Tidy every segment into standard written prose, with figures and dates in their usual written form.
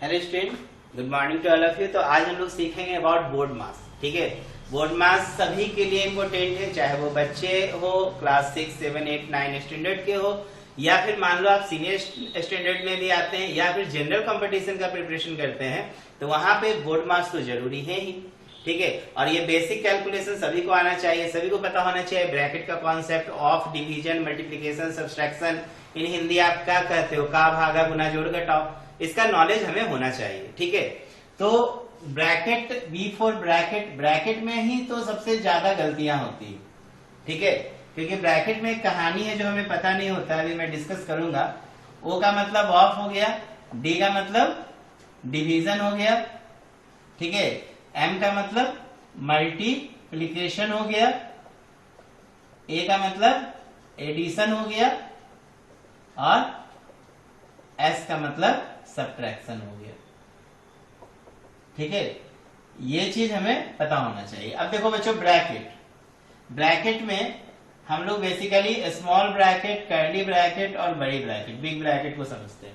Hello student, good morning to all of you. तो आज हम लोग सीखेंगे अबाउट बोर्ड मास। ठीक है, बोर्ड मास सभी के लिए इम्पोर्टेंट है, चाहे वो बच्चे हो क्लास 6, 7, 8, 9 स्टैंडर्ड के हो, या फिर मान लो आप सीनियर स्टैंडर्ड में भी आते हैं, या फिर जनरल कंपटीशन का प्रिपरेशन करते हैं, तो वहां पे बोर्ड मास तो जरूरी है ही। ठीक है, और ये बेसिक कैलकुलेशन सभी को आना चाहिए, सभी को पता होना चाहिए। ब्रैकेट का concept, of, division, multiplication, subtraction, in Hindi आप क्या कहते हो, का, भागा, गुना, जोड़, घटाओ, इसका नॉलेज हमें होना चाहिए। ठीक है, तो bracket, B for bracket, bracket में ही तो सबसे ज्यादा गलतियां होती है। ठीक है, क्योंकि ब्रैकेट में एक कहानी है जो हमें पता नहीं होता, अभी मैं डिस्कस करूंगा। ओ का मतलब ऑफ हो गया, डी का मतलब डिवीजन हो गया, ठीक है, एम का मतलब मल्टीप्लीकेशन हो गया, ए का मतलब एडिशन हो गया, और एस का मतलब सब्ट्रैक्शन हो गया। ठीक है, ये चीज हमें पता होना चाहिए। अब देखो बच्चों, ब्रैकेट, ब्रैकेट में हम लोग basically small bracket, curly bracket और बड़ी ब्रैकेट, बिग ब्रैकेट को समझते हैं।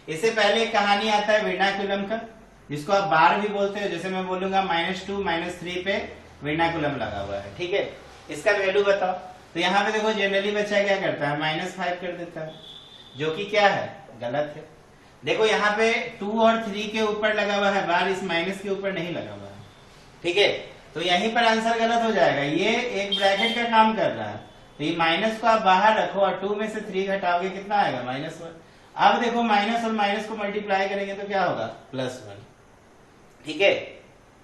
इससे पहले एक कहानी आता है वर्नाकुलम का, जिसको आप बार भी बोलते हो। जैसे मैं बोलूंगा -2, -3 पे वर्नाकुलम लगा हुआ है। ठीक है, इसका वैल्यू बताओ। तो यहाँ पे देखो जनरली बच्चा क्या करता है, -5 कर देता है, जो कि क्या है, गलत है। देखो यहाँ पे 2 और 3 के ऊपर लगा हुआ है बार, इस माइनस के ऊपर नहीं लगा हुआ है। ठीक है, तो यहीं पर आंसर गलत हो जाएगा। ये एक ब्रैकेट का काम कर रहा है, तो ये माइनस को आप बाहर रखो और 2 में से 3 घटाओगे, कितना आएगा, -1। अब देखो माइनस और माइनस को मल्टीप्लाई करेंगे तो क्या होगा, +1। ठीक है,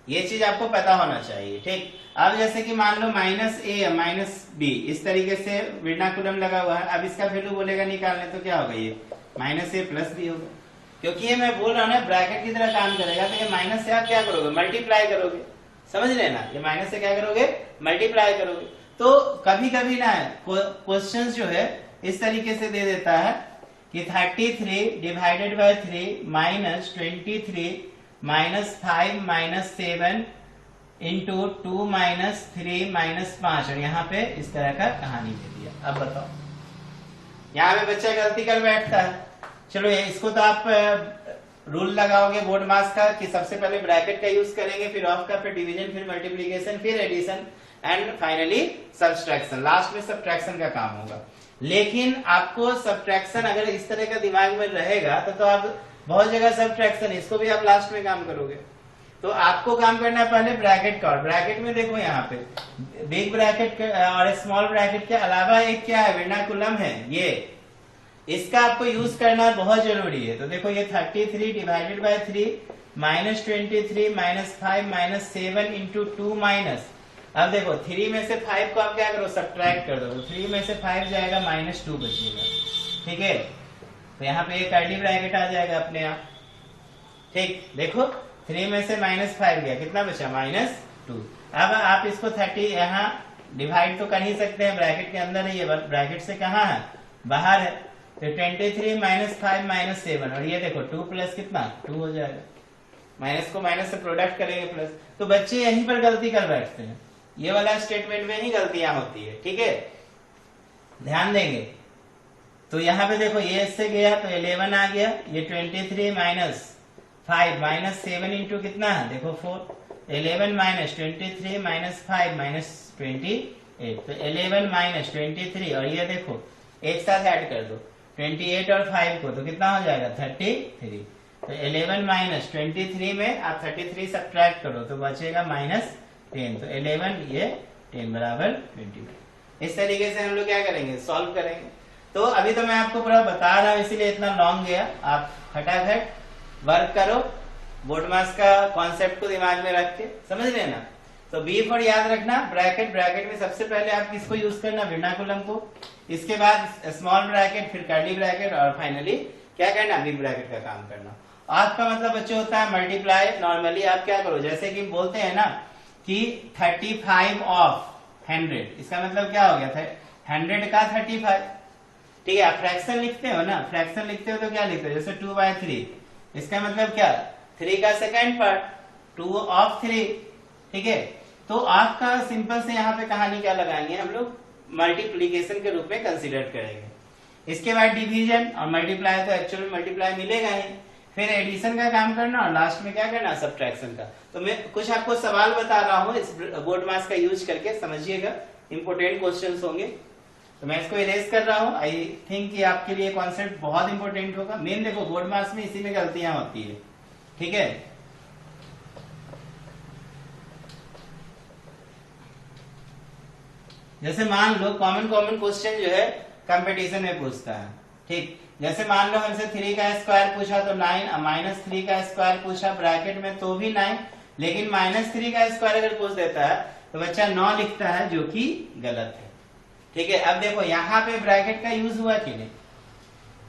ये चीज आपको पता होना चाहिए। ठीक, अब जैसे कि मान लो -a या -b, इस तरीके से वर्नाकुलम लगा हुआ है। अब इसका वैल्यू बोलेगा निकालने, तो क्या होगा, ये -a + b होगा। क्योंकि ये मैं बोल रहा हूं ना ब्रैकेट की तरह काम करेगा, तो ये माइनस से आप क्या करोगे, मल्टीप्लाई करोगे। समझ लेना, ये माइनस से क्या करोगे, मल्टीप्लाई करोगे। तो कभी कभी ना क्वेश्चन जो है इस तरीके से दे देता है कि 33 डिवाइडेड बाय 3 -23 -5 -7 इंटू 2 -3 -5, और यहाँ पे इस तरह का कहानी दे दिया। अब बताओ, यहाँ पे बच्चा गलती कर बैठता है। चलो इसको तो आप रूल लगाओगे बोर्ड मास का कि सबसे पहले ब्रैकेट का यूज करेंगे, फिर ऑफ का, फिर डिवीजन, फिर मल्टीप्लीकेशन, फिर addition, and finally subtraction. Last में सब्ट्रैक्शन का काम होगा। लेकिन आपको सब्ट्रैक्शन अगर इस तरह का दिमाग में रहेगा तो आप बहुत जगह सब्ट्रैक्शन, इसको भी आप लास्ट में काम करोगे। तो आपको काम करना है पहले ब्रैकेट का। और ब्रैकेट में देखो यहाँ पे बिग ब्रैकेट और स्मॉल ब्रैकेट के अलावा एक क्या है, वर्नाकुलम है, ये इसका आपको यूज करना बहुत जरूरी है। तो देखो ये 33 डिवाइडेड बाय 3 -23 -5 -7 इंटू 2 माइनस, अब देखो 3 में से 5 को आप क्या करो, सब्ट्रैक्ट कर दो, तो 3 में से 5 जाएगा, -2 बचेगा। ठीक है, तो यहाँ पे एक कर्ली ब्रैकेट आ जाएगा अपने आप। ठीक, देखो 3 में से -5 गया, कितना बचा, -2। अब आप इसको 30 यहाँ डिवाइड तो कर ही सकते हैं, ब्रैकेट के अंदर है, ये ब्रैकेट से कहाँ है, बाहर है। तो 23 -5 -7, और ये देखो 2 प्लस कितना, 2 हो जाएगा। माइनस को माइनस से प्रोडक्ट करेंगे प्लस। तो बच्चे यहीं पर गलती कर बैठते हैं, ये वाला स्टेटमेंट में ही गलतियां होती है। ठीक है, ध्यान देंगे। तो यहाँ पे देखो ये इससे गया तो 11 आ गया, ये 23 -5 -7 इंटू कितना है, देखो 4, 11 -23 -5 -28, तो 11 -23, और ये देखो एक साथ ऐड कर दो 28 और 5 को, तो कितना हो जाएगा, 33। तो 11 -23 में आप 33 सब्ट्रैक्ट करो तो बचेगा -10, तो 11 ये 10 बराबर 20। इस तरीके से हम लोग क्या करेंगे, सॉल्व करेंगे। तो अभी तो मैं आपको पूरा बता रहा हूं, इसीलिए इतना लॉन्ग गया। आप फटाफट वर्क करो, बोर्ड मास का कॉन्सेप्ट को दिमाग में रख के समझ लेना। तो बी फॉर याद रखना, ब्रैकेट, ब्रैकेट में सबसे पहले आप किसको यूज करना, वर्नाकुलम को, इसके बाद स्मॉल ब्रैकेट, फिर कर्ली ब्रैकेट, और फाइनली क्या करना, बिग ब्रैकेट का काम करना। आपका मतलब बच्चे होता है मल्टीप्लाई। नॉर्मली आप क्या करो, जैसे कि बोलते हैं ना कि 35 ऑफ 100, इसका मतलब क्या हो गया था, 100 का 35। ठीक है, आप फ्रैक्शन लिखते हो ना, फ्रैक्शन लिखते हो तो क्या लिखते हो, जैसे 2/3, इसका मतलब क्या, 3 का सेकेंड पार्ट, 2 ऑफ 3। ठीक है, तो आपका सिंपल से यहाँ पे कहानी क्या लगाएंगे हम लोग, मल्टीप्लीकेशन के रूप में कंसीडर करेंगे। इसके बाद डिवीजन और मल्टीप्लाई, तो एक्चुअल में मल्टीप्लाई मिलेगा ही, फिर एडिशन का काम करना और लास्ट में क्या करना, सब्ट्रैक्शन का। तो मैं कुछ आपको सवाल बता रहा हूँ इस बोर्ड मास का यूज करके, समझिएगा, इंपोर्टेंट क्वेश्चंस होंगे। तो मैं इसको इरेज कर रहा हूँ। आई थिंक कि आपके लिए कॉन्सेप्ट बहुत इंपॉर्टेंट होगा। मेन देखो बोर्ड मास में इसी में गलतियां होती है, ठीक है। जैसे मान लो कॉमन क्वेश्चन जो है कंपटीशन में पूछता है, ठीक। जैसे मान लो हमसे 3 का स्क्वायर पूछा तो 9, -3 का स्क्वायर पूछा ब्रैकेट में तो भी 9, लेकिन -3 का स्क्वायर अगर पूछ देता है तो बच्चा 9 लिखता है, जो कि गलत है, ठीक है। अब देखो यहाँ पे ब्रैकेट का यूज हुआ कि नहीं,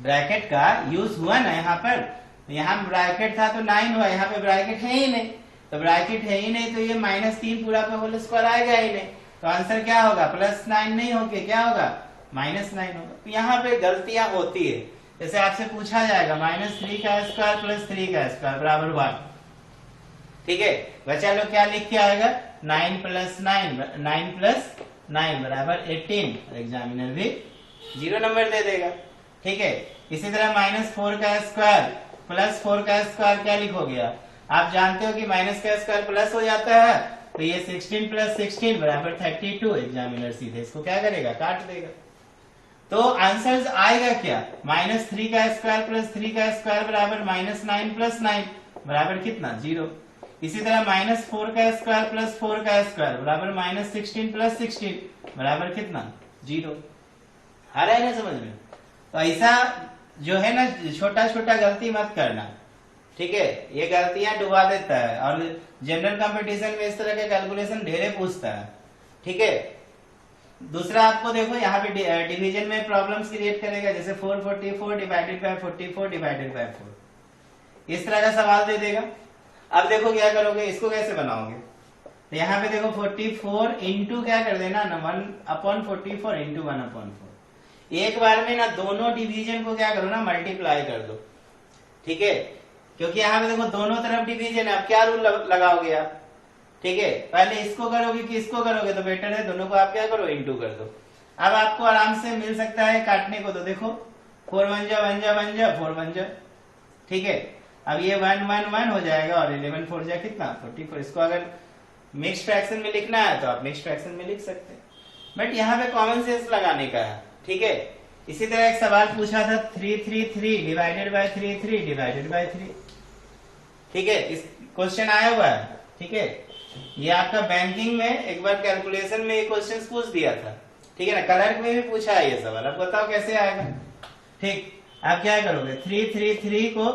ब्रैकेट का यूज हुआ ना यहाँ पर। यहाँ ब्रैकेट था तो 9 हुआ, यहाँ पे ब्रैकेट है ही नहीं, तो ब्रैकेट है ही नहीं तो ये -3 पूरा पे होल स्क्वायर आएगा ही नहीं। तो आंसर क्या होगा, +9 नहीं होके क्या होगा, -9 होगा। तो यहाँ पे गलतियां होती है। जैसे आपसे पूछा जाएगा -3 का स्क्वायर + 3 का स्क्वायर बराबर 1, ठीक है। बच्चा लोग क्या लिख के आएगा, 9 + 9 बराबर 18। एग्जामिनर भी 0 नंबर दे देगा, ठीक है। इसी तरह -4 का स्क्वायर + 4 का स्क्वायर क्या लिखोगे आप जानते हो कि माइनस का स्क्वायर प्लस हो जाता है, तो ये 16 + 16 बराबर 32। एग्जामिनर सीधे इसको क्या करेगा, काट देगा। तो आंसर आएगा क्या, -3 का स्क्वायर + 3 का स्क्वायर बराबर -9 + 9 बराबर कितना, 0। इसी तरह -4 का स्क्वायर + 4 का स्क्वायर बराबर -16 + 16 बराबर कितना, 0। आ रहा है ना समझ में। तो ऐसा जो है ना छोटा छोटा गलती मत करना, ठीक है। ये गलतियां डुबा देता है और जनरल कंपटीशन में इस तरह के कैलकुलेशन ढेरे पूछता है, ठीक है। दूसरा आपको देखो यहाँ पे डिवीजन में प्रॉब्लम्स क्रिएट करेगा, जैसे 444 डिवाइडेड बाय 44 डिवाइडेड बाय 4, इस तरह का सवाल दे देगा। अब देखो क्या करोगे, इसको कैसे बनाओगे। तो यहाँ पे देखो 44 इंटू क्या कर देना ना, 1/44 इंटू 1/4। एक बार में ना दोनों डिवीजन को क्या करो ना, मल्टीप्लाई कर दो, ठीक है। क्योंकि यहाँ पे देखो दोनों तरफ डिवीजन है, अब क्या रूल लगाओगे आप, ठीक है। पहले इसको करोगे कि इसको करोगे, तो बेटर है दोनों को आप क्या करो, इंटू कर दो। अब आपको आराम से मिल सकता है काटने को, तो देखो 4 1 जा 1 जा 1 जा 4 1 जा, ठीक है। अब ये 1 1 1 हो जाएगा और 11 4 जा कितना, 44। इसको अगर मिक्स फ्रैक्शन में लिखना है तो आप मिक्स फ्रैक्शन में लिख सकते हैं, बट यहाँ पे कॉमन सेंस लगाने का है, ठीक है। इसी तरह एक सवाल पूछा था 333 डिवाइडेड बाय 3 डिवाइडेड बाय 3, ठीक है। इस क्वेश्चन आया हुआ है, ठीक है। ये आपका बैंकिंग में एक बार कैलकुलेशन में ये क्वेश्चन पूछ दिया था, ठीक है ना। क्लर्क में भी पूछा है ये सवाल, अब बताओ कैसे आएगा, ठीक। आप क्या करोगे, 333 को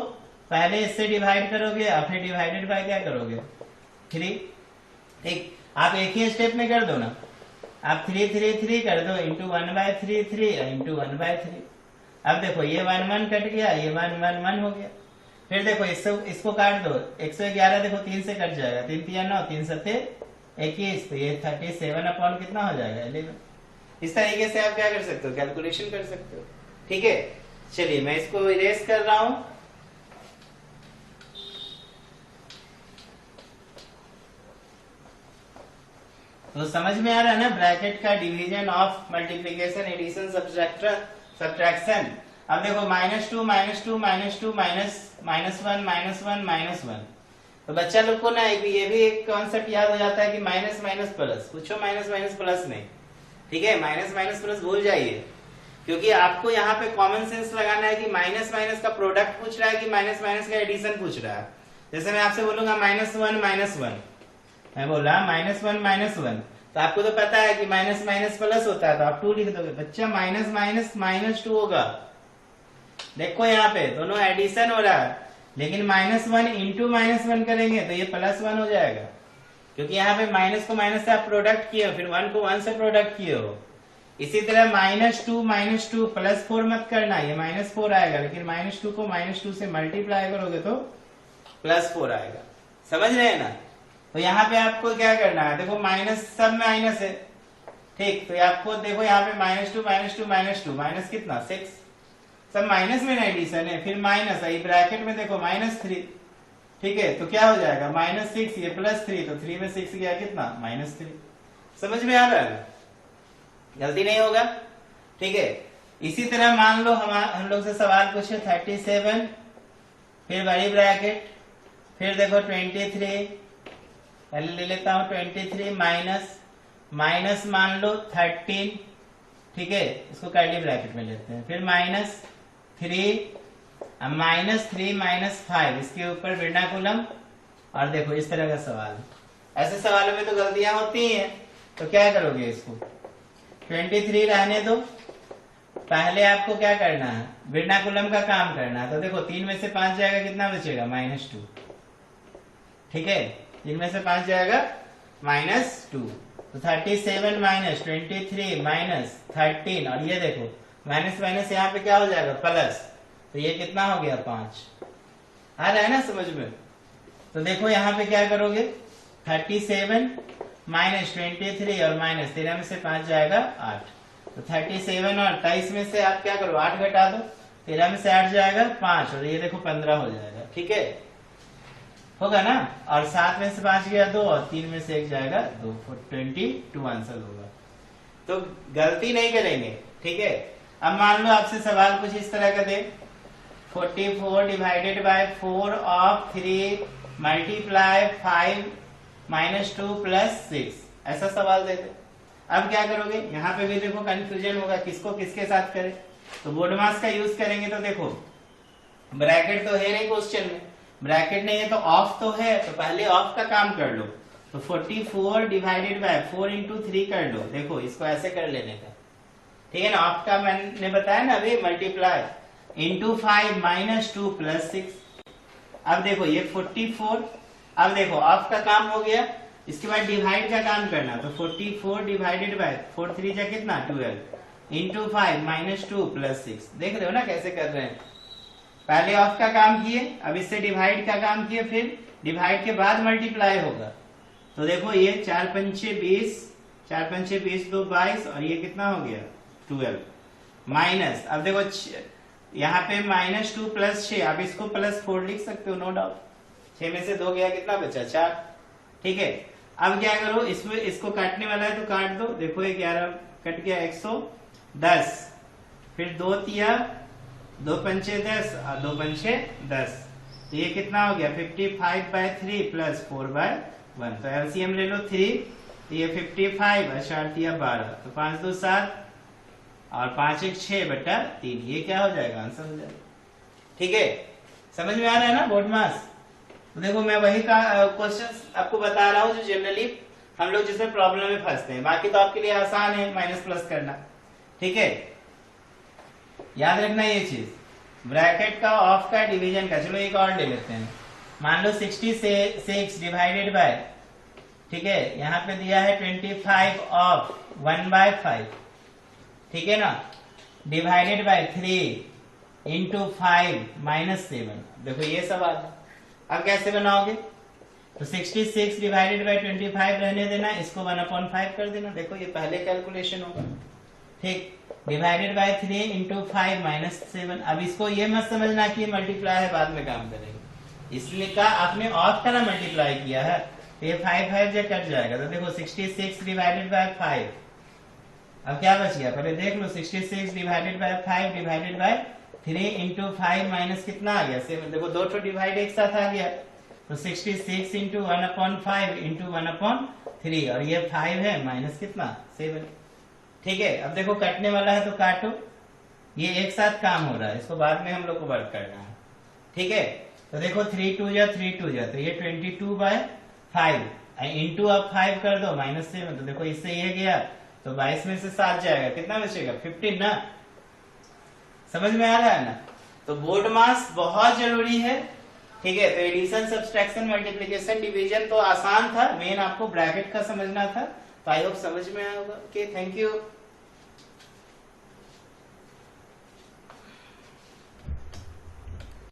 पहले इससे डिवाइड करोगे और फिर डिवाइडेड बाय क्या करोगे, 3, ठीक। आप एक ही स्टेप में कर दो ना, आप 333 कर दो इंटू 1/3 3 इंटू 1/3। अब देखो ये 1 1 कट गया, ये 1 1 1 हो गया। फिर देखो इसको काट दो, 111 देखो 3 से कट जाएगा, 3 3 9 3 7 21, तो ये 37 अपॉन कितना हो जाएगा, 11। इस तरीके से आप क्या कर सकते हो, कैलकुलेशन कर सकते हो, ठीक है। चलिए मैं इसको इरेज कर रहा हूं। तो समझ में आ रहा है ना, ब्रैकेट का division of multiplication addition subtraction. अब देखो -2 -2 -2 -1 -1 तो बच्चा लोग को ना ये भी एक कॉन्सेप्ट याद हो जाता है कि माइनस माइनस प्लस, पूछो माइनस माइनस प्लस नहीं, ठीक है। माइनस माइनस प्लस भूल जाइए, क्योंकि आपको यहाँ पे कॉमन सेंस लगाना है कि माइनस माइनस का प्रोडक्ट पूछ रहा है कि माइनस माइनस का एडिशन पूछ रहा है। जैसे मैं आपसे बोलूंगा -1 मैं बोला -1 तो आपको तो पता है कि माइनस माइनस प्लस होता है, तो आप 2 लिख दोगे। बच्चा माइनस माइनस -2 होगा, देखो यहाँ पे दोनों एडिशन हो रहा है, लेकिन -1 इंटू -1 करेंगे तो ये +1 हो जाएगा, क्योंकि यहाँ पे माइनस को माइनस से आप प्रोडक्ट किए हो, फिर 1 को 1 से प्रोडक्ट किए हो। इसी तरह -2 +4 मत करना, ये -4 आएगा, लेकिन -2 को -2 से मल्टीप्लाई करोगे तो +4 आएगा। समझ रहे हैं ना। तो यहाँ पे आपको क्या करना है, देखो माइनस सब में माइनस है, ठीक। तो आपको देखो यहाँ पे -2 माइनस कितना 6, सब माइनस में ना एडिशन है, फिर माइनस आई ब्रैकेट में देखो -3, ठीक है। तो क्या हो जाएगा -6, ये +3, तो 3 में 6 गया कितना -3। समझ में आ रहा है, गलती नहीं होगा, ठीक है। इसी तरह मान लो हम लोग से सवाल पूछे 37 फिर बड़ी ब्रैकेट, फिर देखो 23, पहले ले लेता हूं 23 माइनस मान लो 13, ठीक है, इसको कर्ली ब्रैकेट में लेते हैं, फिर -3, अब -3 -5 इसके ऊपर वर्नाकुलम। और देखो इस तरह का सवाल, ऐसे सवालों में तो गलतियां होती हैं, तो क्या करोगे, इसको 23 रहने दो, पहले आपको क्या करना है, वर्नाकुलम का काम करना है। तो देखो 3 में से 5 जाएगा, कितना बचेगा, -2, ठीक है, 3 में से 5 जाएगा -2, तो 37 - 23 - 13, और ये देखो माइनस माइनस यहाँ पे क्या हो जाएगा, प्लस, तो ये कितना हो गया, 5। आ रहा है ना समझ में। तो देखो यहाँ पे क्या करोगे, 37 - 23 और -13 में से 5 जाएगा 8, तो 37 और 23 में से आप क्या करो, 8 घटा दो, 13 में से 8 जाएगा 5, और ये देखो 15 हो जाएगा, ठीक है, होगा ना। और 7 में से 5 गया 2, और 3 में से 1 जाएगा 2, 22 आंसर होगा। तो गलती नहीं करेंगे, ठीक है। अब मान लो आपसे सवाल कुछ इस तरह का दे, 44 डिवाइडेड बाय 4 ऑफ 3 मल्टीप्लाई 5 -2 + 6, ऐसा सवाल देते। अब क्या करोगे, यहाँ पे भी देखो कंफ्यूजन होगा, किसको किसके साथ करें, तो बोर्ड मास का यूज करेंगे। तो देखो ब्रैकेट तो है नहीं क्वेश्चन में, ब्रैकेट नहीं है तो ऑफ तो है, तो पहले ऑफ का काम कर लो। तो 44 डिवाइडेड बाय 4 × 3 कर लो, देखो इसको ऐसे कर लेने का, ठीक है ना। ऑफ का मैंने बताया ना अभी, मल्टीप्लाई इंटू 5 -2 + 6। अब देखो ये 44, अब देखो ऑफ का काम हो गया, इसके बाद डिवाइड का काम करना। तो 44 डिवाइडेड बाय 4 3 जा कितना, 12 इंटू 5 -2 + 6। देख रहे हो ना कैसे कर रहे हैं, पहले ऑफ का काम किए, अब इससे डिवाइड का काम किए, फिर डिवाइड के बाद मल्टीप्लाई होगा। तो देखो ये 4 × 5 = 20, 4 × 5 = 20, 2 = 22, और ये कितना हो गया, 12 माइनस। अब देखो यहाँ पे -2 + 6, अब इसको +4 लिख सकते हो, नो डाउट। 6 में से 2 गया, कितना बचा, 4, ठीक है। अब क्या करो, इसमें इसको काटने वाला है तो काट दो, देखो ये 11 कट गया, 110, फिर 2 तिया 2 पंचे 10 और 2 पंचे 10, तो ये कितना हो गया, 55/3 + 4/1। तो एलसीएम ले लो 3, तो ये 55 और 4 तिया 12, तो 5 2 7 और 5 1 6/3, ये क्या हो जाएगा, आंसर हो जाएगा, ठीक है। समझ में आ रहा है ना बोर्ड मास। तो देखो मैं वही का क्वेश्चंस आपको बता रहा हूँ जो जनरली हम लोग जिसमें प्रॉब्लम में फंसते हैं, बाकी तो आपके लिए आसान है माइनस प्लस करना, ठीक है। याद रखना ये चीज, ब्रैकेट का, ऑफ का, डिवीजन का। चलो एक और ले लेते हैं, मान लो 66 डिवाइडेड बाय, ठीक है, यहाँ पे दिया है 25 ऑफ 1/5, ठीक है ना, डिवाइडेड बाय 3 इंटू 5 -7। देखो ये सवाल है, अब कैसे बनाओगे, तो 66 डिवाइडेड बाय 25 रहने देना, इसको 1/5 कर देना। देखो ये पहले कैलकुलेशन होगा, ठीक, डिवाइडेड बाय 3 इंटू 5 -7। अब इसको ये मत समझना कि मल्टीप्लाई है, बाद में काम करेंगे, इसलिए का आपने ऑफ का ना मल्टीप्लाई किया है, तो ये 5 5 जो कट जाएगा। तो देखो 66 डिवाइडेड बाय 5, अब क्या बच गया, पहले देख लो, 66 divided by 5 divided by 3 into 5 minus कितना आ गया, 7। देखो 2 तो डिवाइड एक साथ आ गया, तो 66 इंटू 1/5 इंटू 1/3, और ये 5 है माइनस कितना, 7, ठीक है। अब देखो कटने वाला है तो काटो, ये एक साथ काम हो रहा है, इसको बाद में हम लोग को वर्क करना है, ठीक है। तो देखो 3 2 जा 3 2 जा, तो ये 22/5 इंटू अब 5 कर दो -7, तो देखो इससे ये गया, तो 22 में से 7 जाएगा, कितना बचेगा, 15 ना। समझ में आ रहा है ना। तो बोर्ड मास बहुत जरूरी है, ठीक है। तो एडिशन, सब्सट्रैक्शन, मल्टीप्लिकेशन, डिवीजन तो आसान था, मेन आपको ब्रैकेट का समझना था। तो आई होप समझ में आया होगा। Okay, thank you.